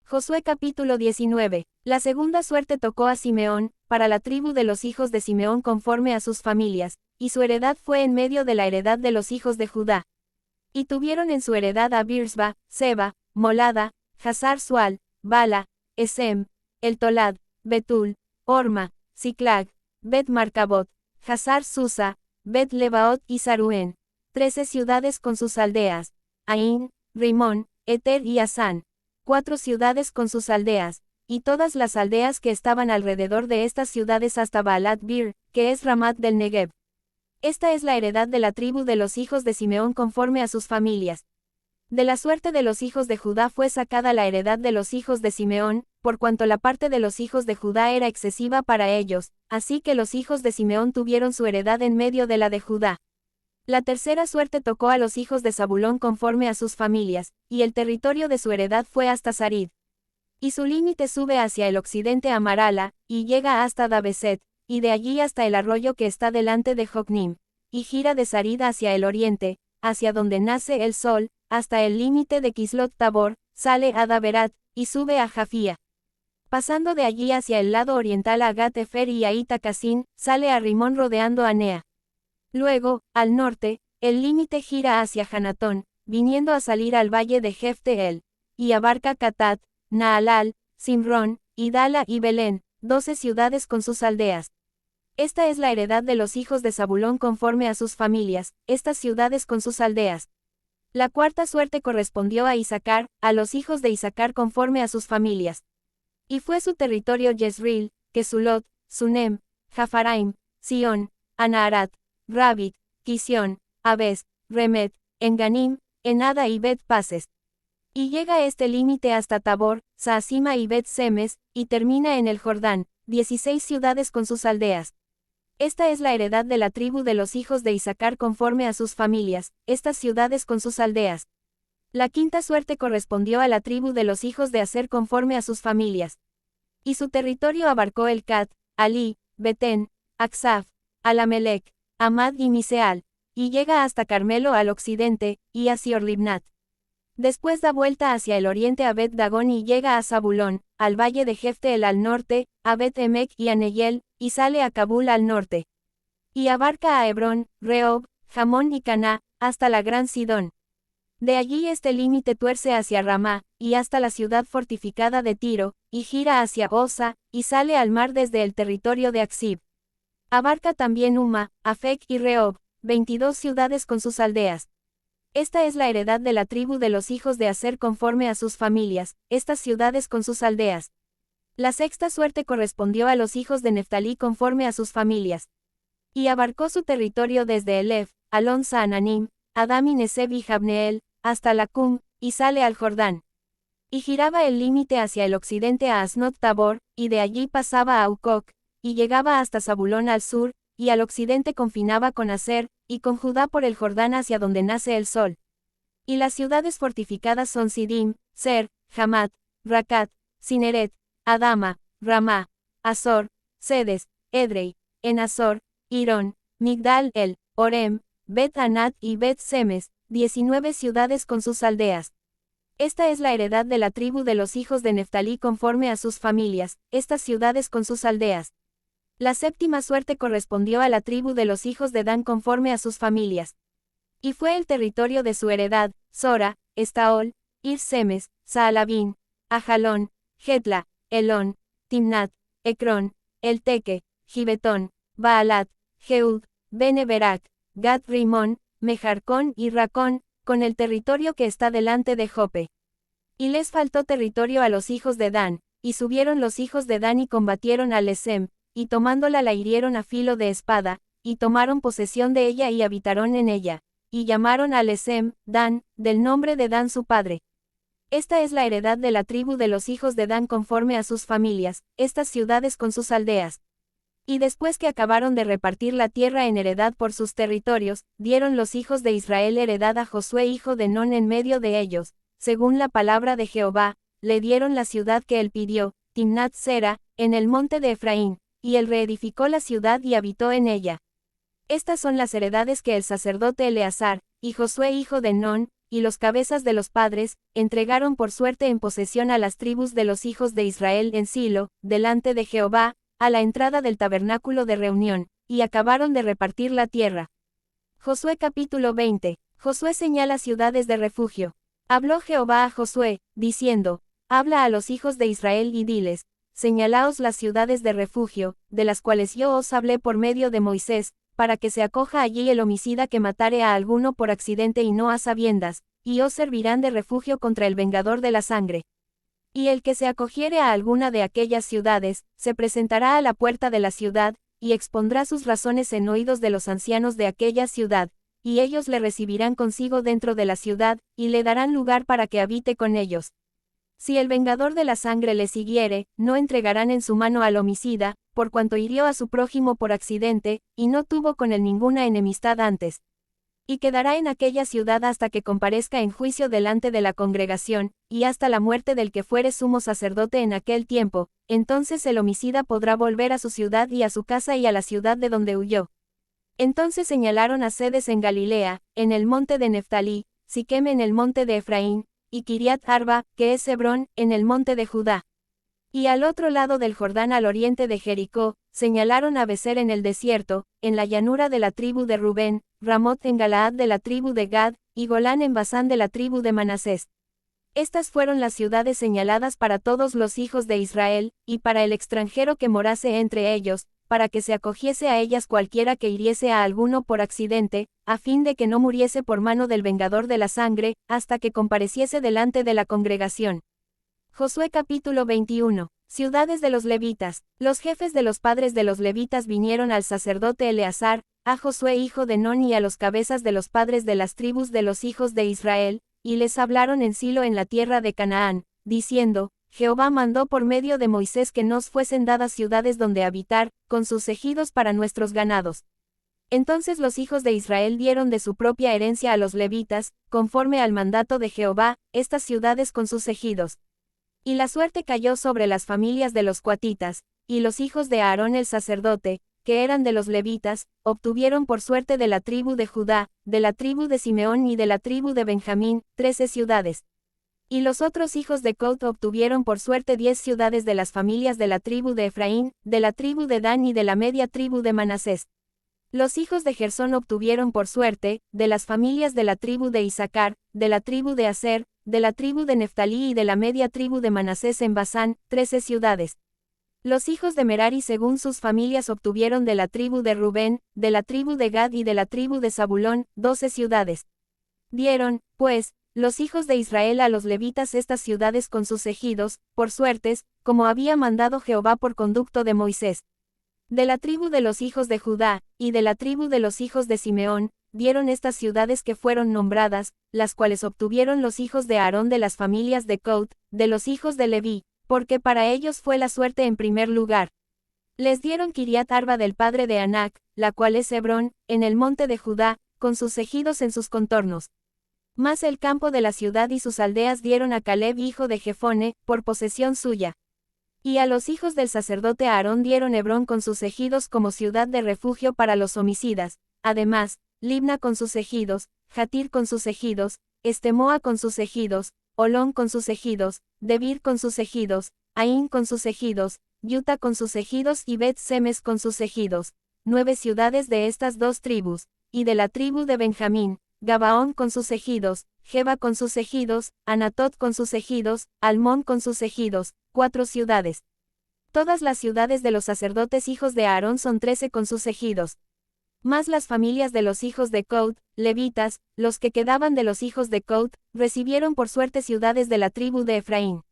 Josué capítulo 19. La segunda suerte tocó a Simeón, para la tribu de los hijos de Simeón conforme a sus familias, y su heredad fue en medio de la heredad de los hijos de Judá. Y tuvieron en su heredad a Birsba, Seba, Molada, Hazar Sual, Bala, Esem, El Tolad, Betul, Orma, Siclag, Bet Marcabot, Hazar Susa, Bet Lebaot y Saruén, 13 ciudades con sus aldeas, Ain, Rimón, Eter y Asán, 4 ciudades con sus aldeas, y todas las aldeas que estaban alrededor de estas ciudades hasta Baalat Bir, que es Ramat del Negev. Esta es la heredad de la tribu de los hijos de Simeón conforme a sus familias. De la suerte de los hijos de Judá fue sacada la heredad de los hijos de Simeón, por cuanto la parte de los hijos de Judá era excesiva para ellos, así que los hijos de Simeón tuvieron su heredad en medio de la de Judá. La tercera suerte tocó a los hijos de Zabulón conforme a sus familias, y el territorio de su heredad fue hasta Sarid. Y su límite sube hacia el occidente a Marala, y llega hasta Dabeset, y de allí hasta el arroyo que está delante de Jocnim, y gira de Sarid hacia el oriente, hacia donde nace el sol, hasta el límite de Kislot Tabor, sale a Daberat, y sube a Jafía. Pasando de allí hacia el lado oriental a Gat Efer y a Itacasin, sale a Rimón rodeando a Nea. Luego, al norte, el límite gira hacia Hanatón, viniendo a salir al valle de Jefteel, y abarca Catat, Naalal, Simrón, Idala y Belén, 12 ciudades con sus aldeas. Esta es la heredad de los hijos de Zabulón conforme a sus familias, estas ciudades con sus aldeas. La cuarta suerte correspondió a Isacar, a los hijos de Isacar conforme a sus familias. Y fue su territorio Jezreel, Kesulot, Sunem, Jafaraim, Sion, Anaharat, Rabit, Kisión, Abes, Remet, Enganim, Enada y Bet Pases. Y llega este límite hasta Tabor, Saasima y Bet Semes, y termina en el Jordán, 16 ciudades con sus aldeas. Esta es la heredad de la tribu de los hijos de Isacar conforme a sus familias, estas ciudades con sus aldeas. La quinta suerte correspondió a la tribu de los hijos de Aser conforme a sus familias. Y su territorio abarcó el Cat, Alí, Betén, Aksaf, Alamelec, Amad y Miseal, y llega hasta Carmelo al occidente, y a Siorlibnat. Después da vuelta hacia el oriente a Bet Dagón y llega a Zabulón, al valle de Jefteel al norte, a Bet Emek y a Neyel, y sale a Kabul al norte. Y abarca a Hebrón, Rehob, Jamón y Caná, hasta la gran Sidón. De allí este límite tuerce hacia Ramá, y hasta la ciudad fortificada de Tiro, y gira hacia Osa, y sale al mar desde el territorio de Aksib. Abarca también Uma, Afec y Rehob, 22 ciudades con sus aldeas. Esta es la heredad de la tribu de los hijos de Aser conforme a sus familias, estas ciudades con sus aldeas. La sexta suerte correspondió a los hijos de Neftalí conforme a sus familias. Y abarcó su territorio desde Elef, Alon Saananim, Adam y Neseb y Jabneel, hasta Lacum, y sale al Jordán. Y giraba el límite hacia el occidente a Asnot Tabor, y de allí pasaba a Ucoc, y llegaba hasta Zabulón al sur, y al occidente confinaba con Aser, y con Judá por el Jordán hacia donde nace el sol. Y las ciudades fortificadas son Sidim, Ser, Hamat, Racat, Cineret, Adama, Ramá, Azor, Sedes, Edrei, Enazor, Irón, Migdal el, Orem, Bet Anat y Bet Semes, 19 ciudades con sus aldeas. Esta es la heredad de la tribu de los hijos de Neftalí conforme a sus familias, estas ciudades con sus aldeas. La séptima suerte correspondió a la tribu de los hijos de Dan conforme a sus familias. Y fue el territorio de su heredad, Sora, Estaol, Ir-Semes, Saalabín, Ajalón, Getla, Elón, Timnat, Ecrón, Elteque, Gibetón, Baalat, Jeud, Bene-Berak, Gat-Rimón, Mejarcón y Racón, con el territorio que está delante de Jope. Y les faltó territorio a los hijos de Dan, y subieron los hijos de Dan y combatieron a Lesem, y tomándola la hirieron a filo de espada, y tomaron posesión de ella y habitaron en ella, y llamaron a Lesem, Dan, del nombre de Dan su padre. Esta es la heredad de la tribu de los hijos de Dan conforme a sus familias, estas ciudades con sus aldeas. Y después que acabaron de repartir la tierra en heredad por sus territorios, dieron los hijos de Israel heredad a Josué hijo de Non en medio de ellos, según la palabra de Jehová, le dieron la ciudad que él pidió, Timnat Sera, en el monte de Efraín, y él reedificó la ciudad y habitó en ella. Estas son las heredades que el sacerdote Eleazar, y Josué hijo de Non, y los cabezas de los padres, entregaron por suerte en posesión a las tribus de los hijos de Israel en Silo, delante de Jehová, a la entrada del tabernáculo de reunión, y acabaron de repartir la tierra. Josué capítulo 20. Josué señala ciudades de refugio. Habló Jehová a Josué, diciendo, habla a los hijos de Israel y diles, señalaos las ciudades de refugio, de las cuales yo os hablé por medio de Moisés, para que se acoja allí el homicida que matare a alguno por accidente y no a sabiendas, y os servirán de refugio contra el vengador de la sangre. Y el que se acogiere a alguna de aquellas ciudades, se presentará a la puerta de la ciudad, y expondrá sus razones en oídos de los ancianos de aquella ciudad, y ellos le recibirán consigo dentro de la ciudad, y le darán lugar para que habite con ellos. Si el vengador de la sangre le siguiere, no entregarán en su mano al homicida, por cuanto hirió a su prójimo por accidente, y no tuvo con él ninguna enemistad antes. Y quedará en aquella ciudad hasta que comparezca en juicio delante de la congregación, y hasta la muerte del que fuere sumo sacerdote en aquel tiempo, entonces el homicida podrá volver a su ciudad y a su casa y a la ciudad de donde huyó. Entonces señalaron a Cedes en Galilea, en el monte de Neftalí, Siquem en el monte de Efraín, y Kiriat Arba, que es Hebrón, en el monte de Judá. Y al otro lado del Jordán al oriente de Jericó, señalaron a Becer en el desierto, en la llanura de la tribu de Rubén, Ramot en Galaad de la tribu de Gad, y Golán en Basán de la tribu de Manasés. Estas fueron las ciudades señaladas para todos los hijos de Israel, y para el extranjero que morase entre ellos, para que se acogiese a ellas cualquiera que hiriese a alguno por accidente, a fin de que no muriese por mano del vengador de la sangre, hasta que compareciese delante de la congregación. Josué capítulo 21. Ciudades de los levitas. Los jefes de los padres de los levitas vinieron al sacerdote Eleazar, a Josué hijo de Nun y a los cabezas de los padres de las tribus de los hijos de Israel, y les hablaron en Silo en la tierra de Canaán, diciendo, Jehová mandó por medio de Moisés que nos fuesen dadas ciudades donde habitar, con sus ejidos para nuestros ganados. Entonces los hijos de Israel dieron de su propia herencia a los levitas, conforme al mandato de Jehová, estas ciudades con sus ejidos. Y la suerte cayó sobre las familias de los coatitas, y los hijos de Aarón el sacerdote, que eran de los levitas, obtuvieron por suerte de la tribu de Judá, de la tribu de Simeón y de la tribu de Benjamín, 13 ciudades. Y los otros hijos de Coat obtuvieron por suerte 10 ciudades de las familias de la tribu de Efraín, de la tribu de Dan y de la media tribu de Manasés. Los hijos de Gersón obtuvieron por suerte, de las familias de la tribu de Isaacar, de la tribu de Aser, de la tribu de Neftalí y de la media tribu de Manasés en Basán, 13 ciudades. Los hijos de Merari según sus familias obtuvieron de la tribu de Rubén, de la tribu de Gad y de la tribu de Zabulón, 12 ciudades. Dieron, pues, los hijos de Israel a los levitas estas ciudades con sus ejidos, por suertes, como había mandado Jehová por conducto de Moisés. De la tribu de los hijos de Judá, y de la tribu de los hijos de Simeón, dieron estas ciudades que fueron nombradas, las cuales obtuvieron los hijos de Aarón de las familias de Coat, de los hijos de Leví, porque para ellos fue la suerte en primer lugar. Les dieron Kiriat Arba del padre de Anac, la cual es Hebrón, en el monte de Judá, con sus ejidos en sus contornos. Mas el campo de la ciudad y sus aldeas dieron a Caleb hijo de Jefone, por posesión suya. Y a los hijos del sacerdote Aarón dieron Hebrón con sus ejidos como ciudad de refugio para los homicidas, además, Libna con sus ejidos, Jatir con sus ejidos, Estemoa con sus ejidos, Olón con sus ejidos, Debir con sus ejidos, Aín con sus ejidos, Yuta con sus ejidos y Bet-Semes con sus ejidos, 9 ciudades de estas dos tribus, y de la tribu de Benjamín, Gabaón con sus ejidos, Geba con sus ejidos, Anatot con sus ejidos, Almón con sus ejidos, 4 ciudades. Todas las ciudades de los sacerdotes hijos de Aarón son 13 con sus ejidos. Más las familias de los hijos de Coat, levitas, los que quedaban de los hijos de Coat, recibieron por suerte ciudades de la tribu de Efraín.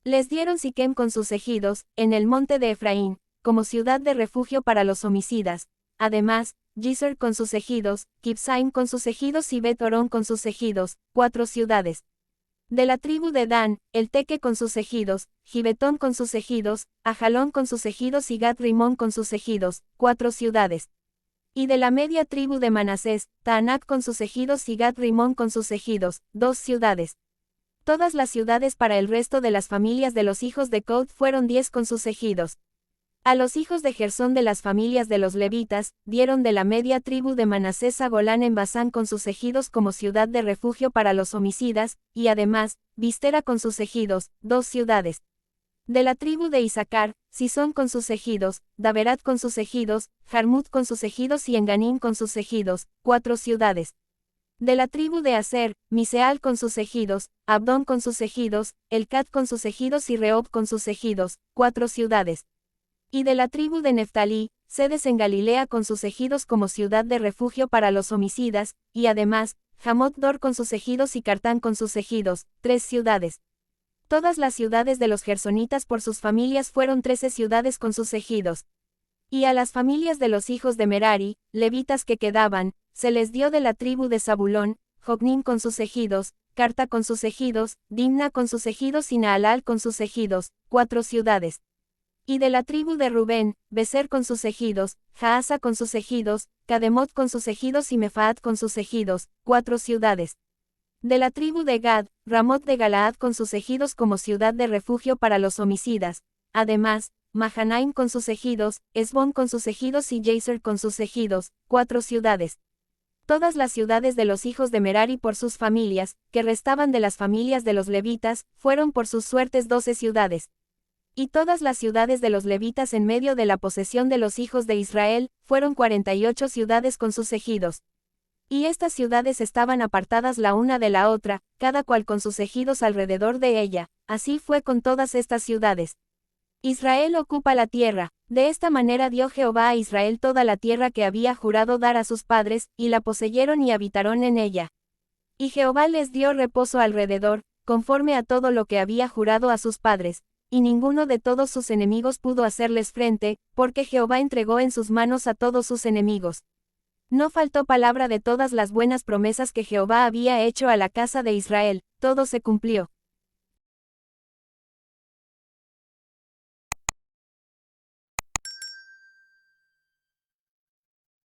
Les dieron Siquem con sus ejidos, en el monte de Efraín, como ciudad de refugio para los homicidas. Además, Gizer con sus ejidos, Kibsaim con sus ejidos y Bet-Orón con sus ejidos, 4 ciudades. De la tribu de Dan, el Teque con sus ejidos, Gibetón con sus ejidos, Ajalón con sus ejidos y Gat-Rimón con sus ejidos, 4 ciudades. Y de la media tribu de Manasés, Taanac con sus ejidos y Gat-Rimón con sus ejidos, 2 ciudades. Todas las ciudades para el resto de las familias de los hijos de Coat fueron 10 con sus ejidos. A los hijos de Gersón de las familias de los levitas, dieron de la media tribu de Manasés a Golán en Basán con sus ejidos como ciudad de refugio para los homicidas, y además, Vistera con sus ejidos, 2 ciudades. De la tribu de Isaacar, Sisón con sus ejidos, Daberat con sus ejidos, Jarmut con sus ejidos y Enganim con sus ejidos, 4 ciudades. De la tribu de Aser, Miseal con sus ejidos, Abdón con sus ejidos, Elcat con sus ejidos y Rehob con sus ejidos, 4 ciudades. Y de la tribu de Neftalí, Sedes en Galilea con sus ejidos como ciudad de refugio para los homicidas, y además, Jamot Dor con sus ejidos y Cartán con sus ejidos, 3 ciudades. Todas las ciudades de los gersonitas por sus familias fueron 13 ciudades con sus ejidos. Y a las familias de los hijos de Merari, levitas que quedaban, se les dio de la tribu de Zabulón, Jocnim con sus ejidos, Carta con sus ejidos, Dimna con sus ejidos y Naalal con sus ejidos, 4 ciudades. Y de la tribu de Rubén, Beser con sus ejidos, Jaasa con sus ejidos, Cademot con sus ejidos y Mefaat con sus ejidos, 4 ciudades. De la tribu de Gad, Ramot de Galaad con sus ejidos como ciudad de refugio para los homicidas. Además, Mahanaim con sus ejidos, Esbón con sus ejidos y Jazer con sus ejidos, 4 ciudades. Todas las ciudades de los hijos de Merari por sus familias, que restaban de las familias de los levitas, fueron por sus suertes 12 ciudades. Y todas las ciudades de los levitas en medio de la posesión de los hijos de Israel, fueron 48 ciudades con sus ejidos. Y estas ciudades estaban apartadas la una de la otra, cada cual con sus ejidos alrededor de ella, así fue con todas estas ciudades. Israel ocupa la tierra, de esta manera dio Jehová a Israel toda la tierra que había jurado dar a sus padres, y la poseyeron y habitaron en ella. Y Jehová les dio reposo alrededor, conforme a todo lo que había jurado a sus padres, y ninguno de todos sus enemigos pudo hacerles frente, porque Jehová entregó en sus manos a todos sus enemigos. No faltó palabra de todas las buenas promesas que Jehová había hecho a la casa de Israel, todo se cumplió.